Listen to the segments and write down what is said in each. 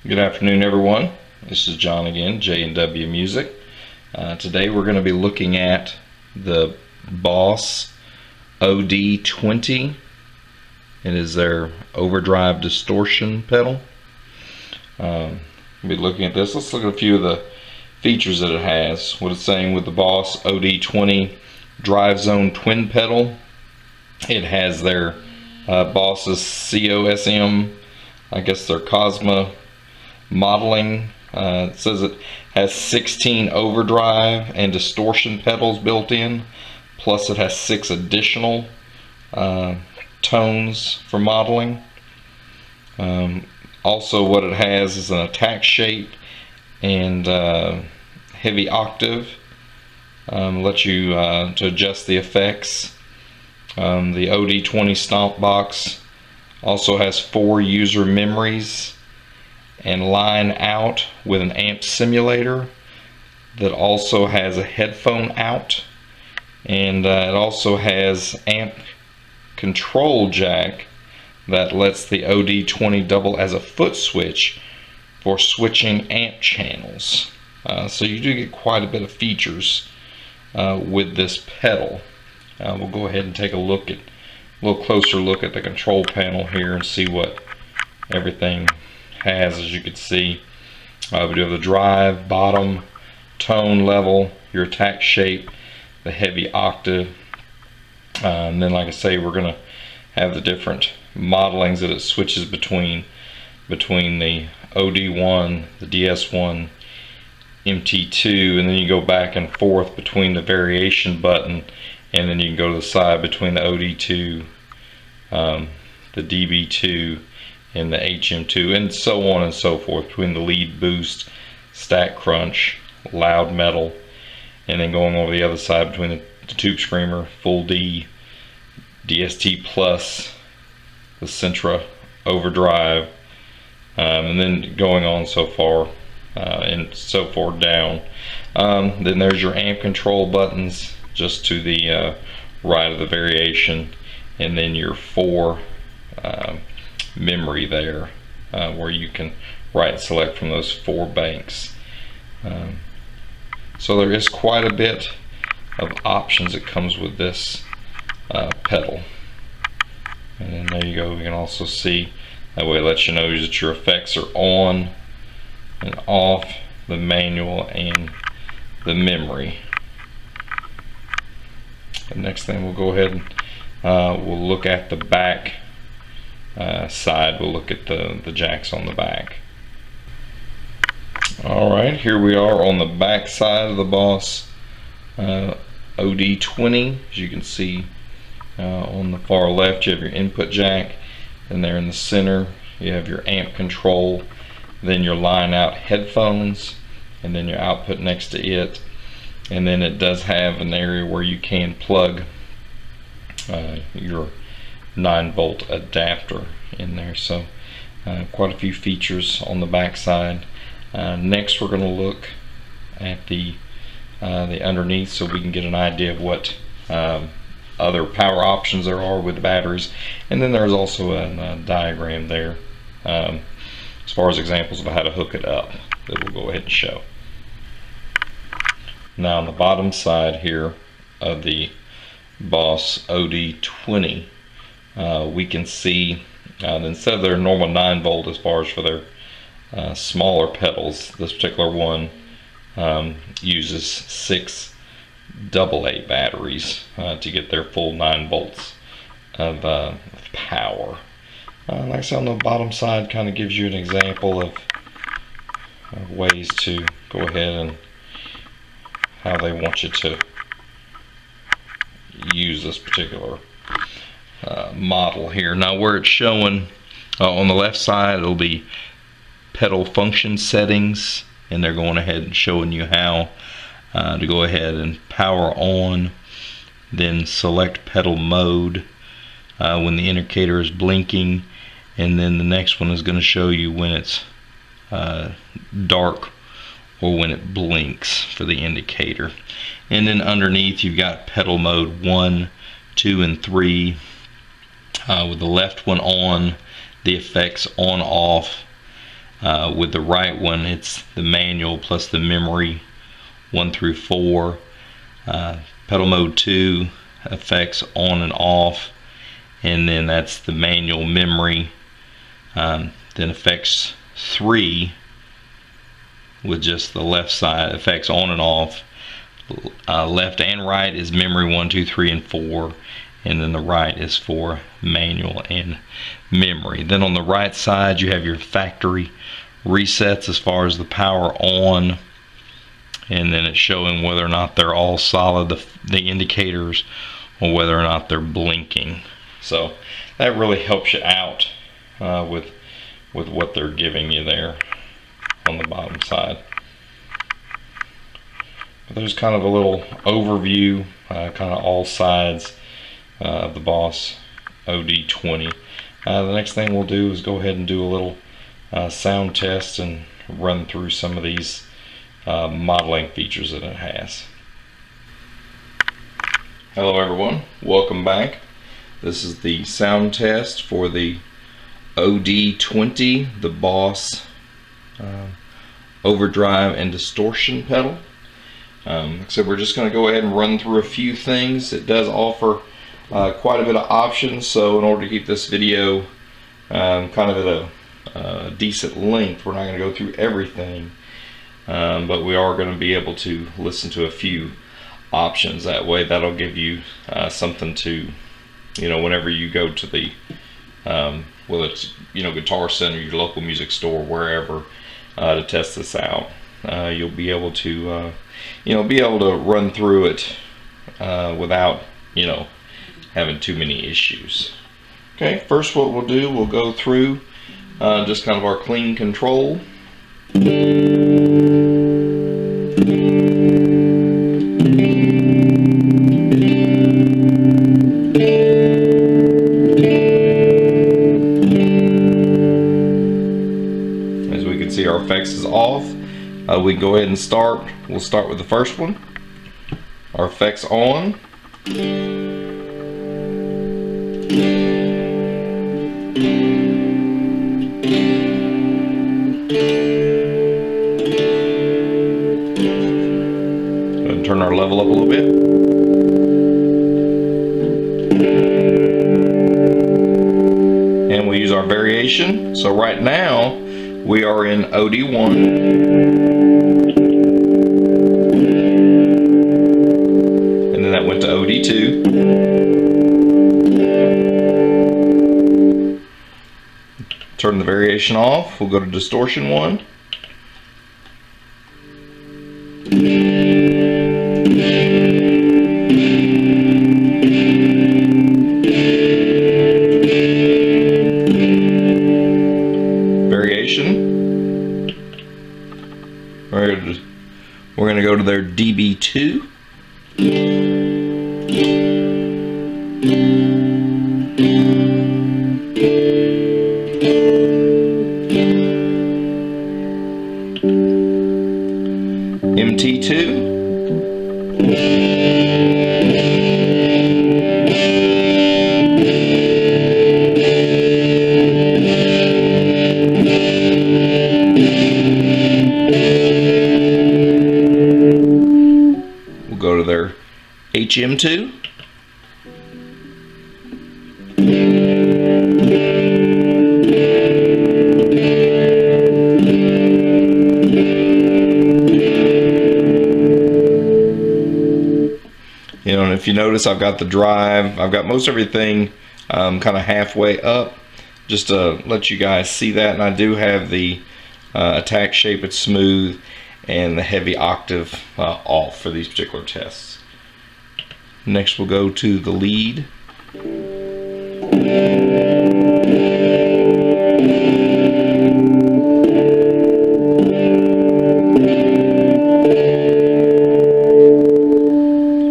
Good afternoon, everyone. This is John again, J&W Music. Today we're going to be looking at the Boss OD-20. It is their Overdrive Distortion pedal. We'll be looking at this. Let's look at a few of the features that it has. What it's saying with the Boss OD-20 Drive Zone Twin Pedal. It has their Boss's COSM, I guess their Cosma modeling. It says it has 16 overdrive and distortion pedals built in, plus it has 6 additional tones for modeling. Also what it has is an attack shape and heavy octave. Lets you to adjust the effects. The OD-20 stomp box also has 4 user memories and line out with an amp simulator that also has a headphone out, and it also has amp control jack that lets the OD-20 double as a foot switch for switching amp channels. So you do get quite a bit of features with this pedal. We'll go ahead and take a little closer look at the control panel here and see what everything has. As you can see, we do have the drive, bottom, tone level, your attack shape, the heavy octave, and then like I say, we're going to have the different modelings that it switches between the OD1, the DS1, MT2, and then you go back and forth between the variation button, and then you can go to the side between the OD2, the DB2, and the HM2, and so on and so forth, between the lead boost, stack crunch, loud metal, and then going over the other side between the tube screamer, full D, DST plus, the Centra overdrive, and then going on so far and so far down. Then there's your amp control buttons just to the right of the variation, and then your 4 memory there, where you can write and select from those 4 banks. So there is quite a bit of options that comes with this pedal. And then there you go, we can also see that way it lets you know that your effects are on and off, the manual and the memory. The next thing, we'll go ahead and we'll look at the back side. We'll look at the jacks on the back. Alright, here we are on the back side of the Boss OD-20. As you can see on the far left, you have your input jack, and there in the center you have your amp control, then your line out headphones, and then your output next to it. And then it does have an area where you can plug your 9-volt adapter in there. So quite a few features on the back side. Next we're going to look at the underneath, so we can get an idea of what other power options there are with the batteries. And then there's also a diagram there as far as examples of how to hook it up that we'll go ahead and show. Now on the bottom side here of the Boss OD-20, we can see that instead of their normal 9-volt as far as for their smaller pedals, this particular one uses 6 AA batteries to get their full 9 volts of power. Like I said, on the bottom side kind of gives you an example of ways to go ahead and how they want you to use this particular model here. Now where it's showing on the left side, it'll be pedal function settings, and they're going ahead and showing you how to go ahead and power on, then select pedal mode when the indicator is blinking, and then the next one is going to show you when it's dark or when it blinks for the indicator. And then underneath you've got pedal mode 1, 2, and 3, with the left one on, the effects on off, With the right one, it's the manual plus the memory 1 through 4. Pedal mode 2, effects on and off, and then that's the manual memory. Then effects 3 with just the left side, effects on and off. Left and right is memory 1, 2, 3, and 4, and then the right is for manual and memory. Then on the right side you have your factory resets as far as the power on, and then it's showing whether or not they're all solid, the indicators, or whether or not they're blinking. So that really helps you out with what they're giving you there on the bottom side. But there's kind of a little overview, kind of all sides of the Boss OD-20. The next thing we'll do is go ahead and do a little sound test and run through some of these modeling features that it has. Hello everyone, welcome back. This is the sound test for the OD-20, the Boss Overdrive and Distortion pedal. So we're just going to go ahead and run through a few things. It does offer quite a bit of options, so in order to keep this video kind of at a decent length, we're not going to go through everything, but we are going to be able to listen to a few options. That way that'll give you something to, whenever you go to the whether it's Guitar Center, your local music store, wherever, to test this out. You'll be able to run through it without having too many issues. Okay, first what we'll do, we'll go through just kind of our clean control. As we can see, our effects is off. We can go ahead and start. We'll start with the first one. Our effects on. And turn our level up a little bit. And we'll use our variation. So right now we are in OD1. And then that went to OD2. Turn the variation off. We'll go to Distortion 1. We're going to go to their dB2. MT2. Go to their HM2. And if you notice, I've got the drive, I've got most everything kind of halfway up, just to let you guys see that. And I do have the attack shape, it's smooth, and the heavy octave off for these particular tests. Next we'll go to the lead.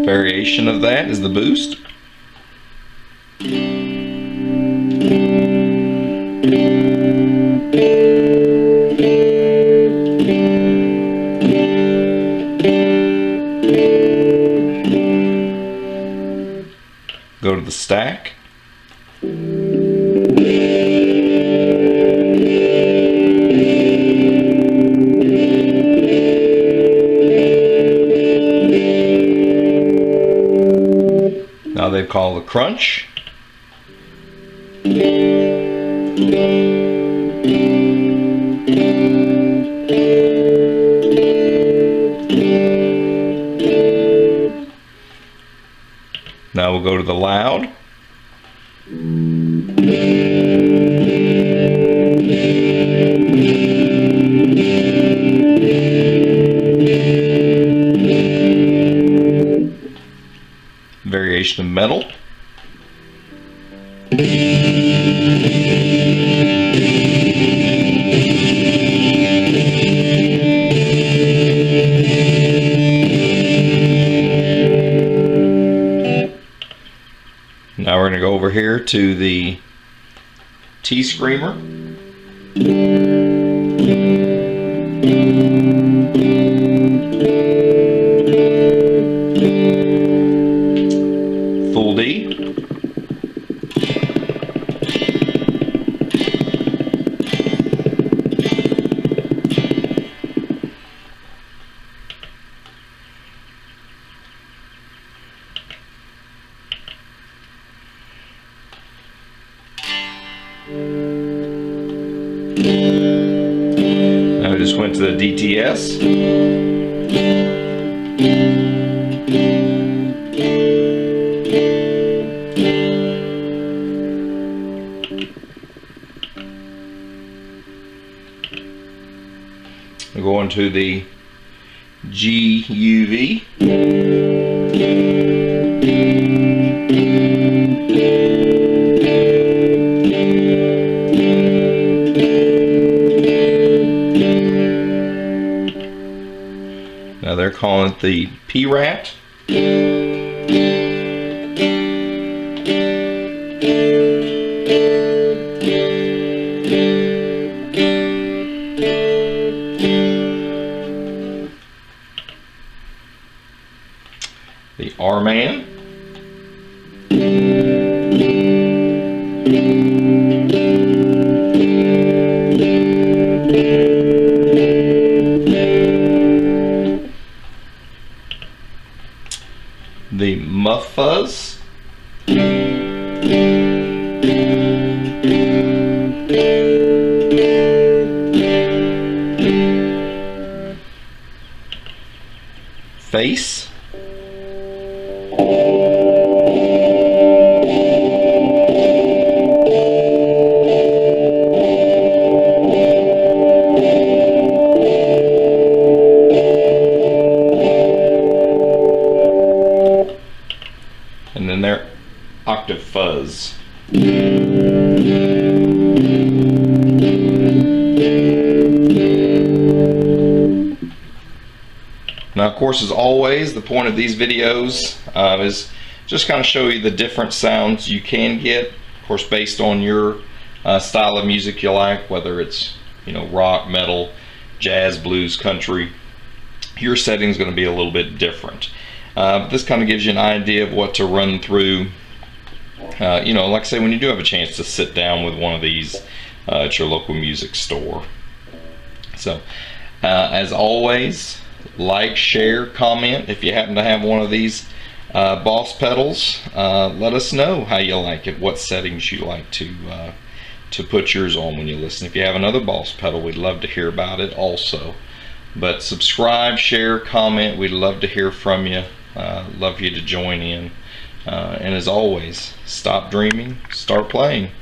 Variation of that is the boost. Go to the stack. call the crunch. Now we'll go to the loud. Variation of metal. Now we're going to go over here to the T Screamer. Full D. Now we just went to the DTS. We're going to the GUV. Now they're calling it the P-Rat. The R-Man. The Muff Fuzz. Face. And then their Octave Fuzz. Now, of course, as always, the point of these videos is just kind of show you the different sounds you can get, of course, based on your style of music you like, whether it's, you know, rock, metal, jazz, blues, country. Your setting is going to be a little bit different. This kind of gives you an idea of what to run through. You know, like I say, when you do have a chance to sit down with one of these at your local music store. So, as always, like, share, comment. If you happen to have one of these Boss pedals, let us know how you like it, what settings you like to put yours on when you listen. If you have another Boss pedal, we'd love to hear about it also. But subscribe, share, comment. We'd love to hear from you. Love you to join in. And as always, stop dreaming, start playing.